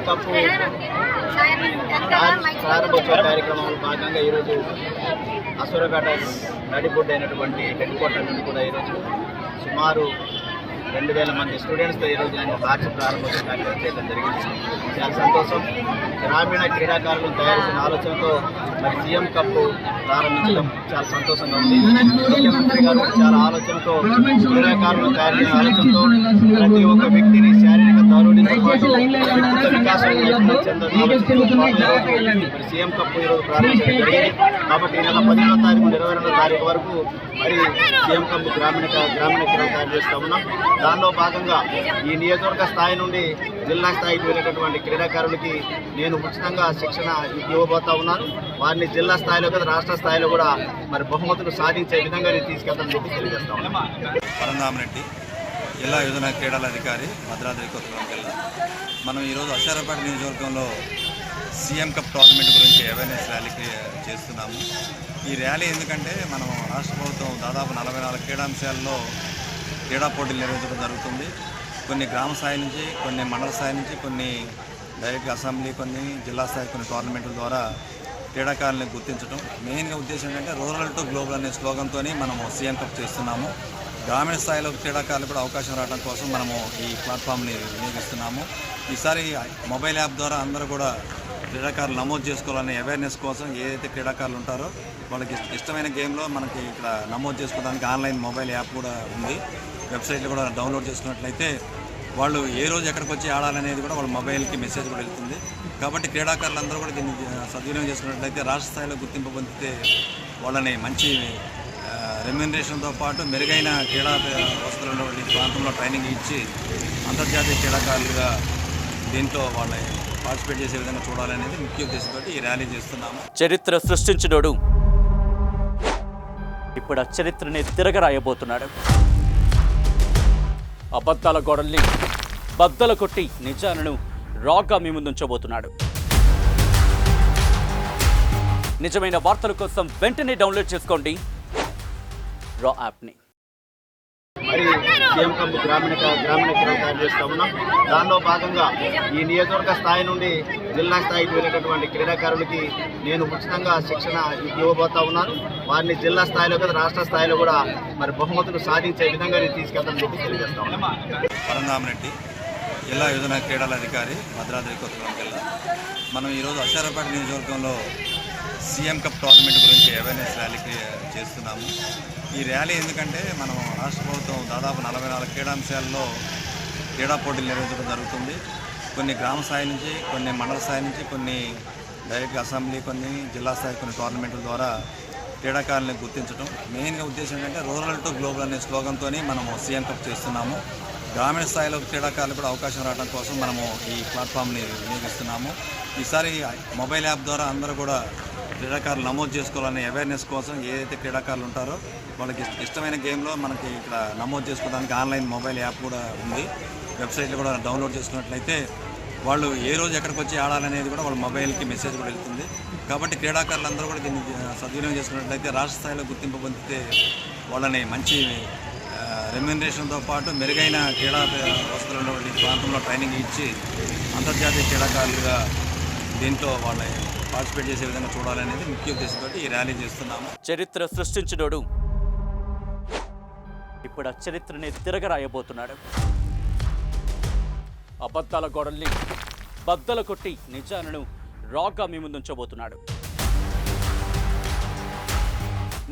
Cup ప్రారంభోత్సవ కార్యక్రమంలో భాగంగా ఈరోజు అసూరఘాట నడిబొడ్డు అయినటువంటి హెడ్ క్వార్టర్ నుండి కూడా ఈరోజు సుమారు 2000 మంది స్టూడెంట్స్తో ఈరోజు నేను మార్చి ప్రారంభోత్సవ కార్యక్రమం చేయడం జరిగింది. చాలా సంతోషం. గ్రామీణ క్రీడాకారులను తయారు చేసిన ఆలోచనతో మరి సీఎం కప్ ప్రారంభించడం చాలా సంతోషంగా ఉంది. ముఖ్యమంత్రి గారు చాలా ఆలోచనతో క్రీడాకారులను తయారు చేసిన ఆలోచనతో ప్రతి ఒక్క వ్యక్తిని శారీరక దౌర్బల్యంతో పాటు వ్యక్తిత్వ వికాసం చెందని ఆలోచనతో సీఎం కప్ ఈరోజు ప్రారంభించడం జరిగింది. కాబట్టి ఈ నెల 15వ తారీఖు 22వ తారీఖు వరకు మరి సీఎం కప్ గ్రామీణ క్రీడలు తయారు చేస్తూ ఉన్నాం. దానిలో భాగంగా ఈ నియోజకవర్గ స్థాయి నుండి జిల్లా స్థాయికి వెళ్ళేటటువంటి క్రీడాకారులకి నేను ఉచితంగా శిక్షణ ఇవ్వబోతా ఉన్నాను. వారిని జిల్లా స్థాయిలో కదా రాష్ట్ర స్థాయిలో కూడా మరి బహుమతులు సాధించే విధంగా నేను తీసుకెళ్తానని చెప్పి తెలియజేస్తా ఉన్నాను. పరంధామరెడ్డి జిల్లా యోజన క్రీడల అధికారి, భద్రాద్రి కొత్తగూడెం జిల్లా. మనం ఈరోజు అశారపేట నియోజకవర్గంలో సీఎం కప్ టోర్నమెంట్ గురించి అవేర్నెస్ ర్యాలీ చేస్తున్నాము. ఈ ర్యాలీ ఎందుకంటే మనం రాష్ట్ర ప్రభుత్వం దాదాపు 44 క్రీడాంశాల్లో క్రీడా పోటీలు నిర్వహించడం జరుగుతుంది. కొన్ని గ్రామ స్థాయి నుంచి, కొన్ని మండల స్థాయి నుంచి, కొన్ని డైరెక్ట్ అసెంబ్లీ, కొన్ని జిల్లా స్థాయి కొన్ని టోర్నమెంట్ల ద్వారా క్రీడాకారులను గుర్తించడం. మెయిన్గా ఉద్దేశం ఏంటంటే రూరల్ టు గ్లోబల్ అనే స్లోగన్తో మనము సీఎం కప్ చేస్తున్నాము. గ్రామీణ స్థాయిలో క్రీడాకారులకు కూడా అవకాశం రావడం కోసం మనము ఈ ప్లాట్ఫామ్ని వినియోగిస్తున్నాము. ఈసారి మొబైల్ యాప్ ద్వారా అందరూ కూడా క్రీడాకారులు నమోదు చేసుకోవాలనే అవేర్నెస్ కోసం ఏదైతే క్రీడాకారులు ఉంటారో వాళ్ళకి ఇష్టమైన గేమ్లో మనకి ఇక్కడ నమోదు చేసుకోవడానికి ఆన్లైన్ మొబైల్ యాప్ కూడా ఉంది. వెబ్సైట్లో కూడా డౌన్లోడ్ చేసుకున్నట్లయితే వాళ్ళు ఏ రోజు ఎక్కడికి వచ్చి ఆడాలనేది కూడా వాళ్ళ మొబైల్కి మెసేజ్ కూడా వెళ్తుంది. కాబట్టి క్రీడాకారులందరూ కూడా దీన్ని సద్వినియోగం చేసుకున్నట్లయితే రాష్ట్ర స్థాయిలో గుర్తింపు పొందితే వాళ్ళని మంచి రెమ్యూనరేషన్తో పాటు మెరుగైన క్రీడా వసతులను ఈ ప్రాంతంలో ట్రైనింగ్ ఇచ్చి అంతర్జాతీయ క్రీడాకారులుగా దీంట్లో వాళ్ళని పార్టిసిపేట్ చేసే విధంగా చూడాలనేది ముఖ్య ఉద్దేశంతో ఈ ర్యాలీ చేస్తున్నాము. చరిత్ర సృష్టించినోడు ఇప్పుడు ఆ చరిత్రని తిరగరాయబోతున్నాడు. అబద్ధాల గోడల్ని బద్దలు కొట్టి నిజాలను రాగా మీ ముందుంచబోతున్నాడు. నిజమైన వార్తల కోసం వెంటనే డౌన్లోడ్ చేసుకోండి రా యాప్ని. మరి సీఎం కప్ గ్రామీణ క్రీడలు తయారు చేస్తూ ఉన్నాం. దానిలో భాగంగా ఈ నియోజకవర్గ స్థాయి నుండి జిల్లా స్థాయికి వెళ్ళేటటువంటి క్రీడాకారులకి నేను ఉచితంగా శిక్షణ ఇవ్వబోతా ఉన్నాను. వారిని జిల్లా స్థాయిలో కదా రాష్ట్ర స్థాయిలో కూడా మరి బహుమతులు సాధించే విధంగా నేను తీసుకెళ్తానని చెప్పి తెలియజేస్తా ఉన్నాను. పరంధామరెడ్డి జిల్లా యోజన క్రీడల అధికారి, భద్రాద్రి కొత్తగూడెం జిల్లా. మనం ఈరోజు అశారపేట నియోజకవర్గంలో సీఎం కప్ టోర్నమెంట్ గురించి అవేర్నెస్ ర్యాలీ చేస్తున్నాము. ఈ ర్యాలీ ఎందుకంటే మనం రాష్ట్ర ప్రభుత్వం దాదాపు 44 క్రీడాంశాల్లో క్రీడా పోటీలు నిర్వహించడం జరుగుతుంది. కొన్ని గ్రామ స్థాయి నుంచి, కొన్ని మండల స్థాయి నుంచి, కొన్ని డైరెక్ట్ అసెంబ్లీ, కొన్ని జిల్లా స్థాయి కొన్ని టోర్నమెంట్ల ద్వారా క్రీడాకారులను గుర్తించడం. మెయిన్గా ఉద్దేశం ఏంటంటే రూరల్ టు గ్లోబల్ అనే స్లోగన్తో మనము సీఎం కప్ చేస్తున్నాము. గ్రామీణ స్థాయిలో క్రీడాకారులకు కూడా అవకాశం రావడం కోసం మనము ఈ ప్లాట్ఫామ్ని వినియోగిస్తున్నాము. ఈసారి మొబైల్ యాప్ ద్వారా అందరూ కూడా క్రీడాకారులు నమోదు చేసుకోవాలనే అవేర్నెస్ కోసం ఏదైతే క్రీడాకారులు ఉంటారో వాళ్ళకి ఇష్టమైన గేమ్లో మనకి ఇక్కడ నమోదు చేసుకోవడానికి ఆన్లైన్ మొబైల్ యాప్ కూడా ఉంది. వెబ్సైట్లో కూడా డౌన్లోడ్ చేసుకున్నట్లయితే వాళ్ళు ఏ రోజు ఎక్కడికి వచ్చి ఆడాలనేది కూడా వాళ్ళ మొబైల్కి మెసేజ్ కూడా వెళ్తుంది. కాబట్టి క్రీడాకారులందరూ కూడా దీన్ని సద్వినియోగం చేసుకున్నట్లయితే రాష్ట్ర స్థాయిలో గుర్తింపు పొందితే వాళ్ళని మంచి రెమ్యూనరేషన్తో పాటు మెరుగైన క్రీడా వసతులను ఈ ప్రాంతంలో ట్రైనింగ్ ఇచ్చి అంతర్జాతీయ క్రీడాకారులుగా దీంట్లో వాళ్ళని పార్టిసిపేట్ చేసే విధంగా చూడాలనేది ముఖ్య ఉద్దేశంతో ఈ ర్యాలీ చేస్తున్నాము. చరిత్ర సృష్టించినోడు ఇప్పుడు ఆ చరిత్రని తిరగరాయబోతున్నాడు. అబద్ధాల గోడల్ని బద్దలు కొట్టి నిజాలను రాగా మీ ముందుంచబోతున్నాడు.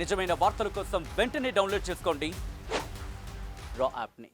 నిజమైన వార్తల కోసం వెంటనే డౌన్లోడ్ చేసుకోండి రా యాప్ని.